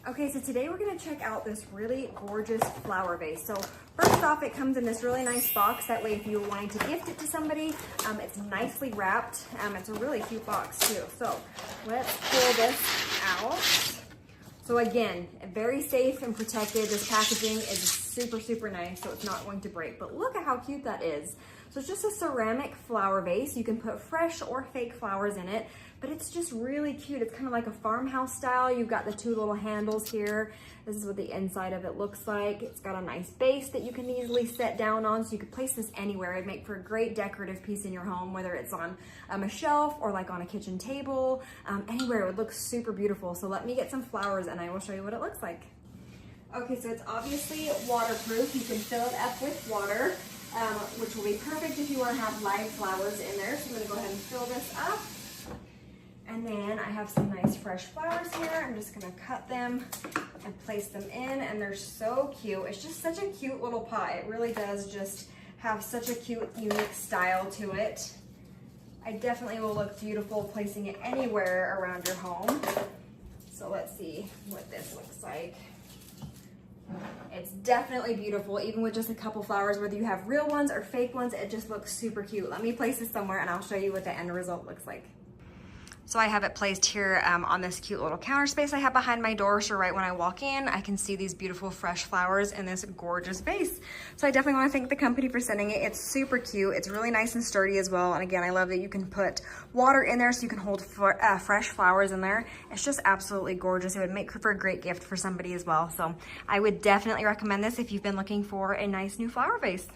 Okay, so today we're gonna check out this really gorgeous flower vase. So first off, it comes in this really nice box. That way if you're wanting to gift it to somebody, it's nicely wrapped. It's a really cute box too. So let's pull this out. So again, very safe and protected. This packaging is super, super nice, so it's not going to break. But look at how cute that is. So it's just a ceramic flower vase. You can put fresh or fake flowers in it, but it's just really cute. It's kind of like a farmhouse style. You've got the two little handles here. This is what the inside of it looks like. It's got a nice base that you can easily set down on, so you could place this anywhere. It'd make for a great decorative piece in your home, whether it's on a shelf or like on a kitchen table, anywhere. It would look super beautiful. So let me get some flowers and I will show you what it looks like. Okay, so it's obviously waterproof. You can fill it up with water, which will be perfect if you want to have live flowers in there. So I'm gonna go ahead and fill this up. And then I have some nice fresh flowers here. I'm just gonna cut them and place them in, and they're so cute. It's just such a cute little pot. It really does just have such a cute, unique style to it. I definitely will look beautiful placing it anywhere around your home. So let's see what this looks like. It's definitely beautiful, even with just a couple flowers, whether you have real ones or fake ones, it just looks super cute. Let me place this somewhere and I'll show you what the end result looks like. So I have it placed here on this cute little counter space I have behind my door. So right when I walk in, I can see these beautiful fresh flowers in this gorgeous vase. So I definitely want to thank the company for sending it. It's super cute. It's really nice and sturdy as well. And again, I love that you can put water in there so you can hold fresh flowers in there. It's just absolutely gorgeous. It would make for a great gift for somebody as well. So I would definitely recommend this if you've been looking for a nice new flower vase.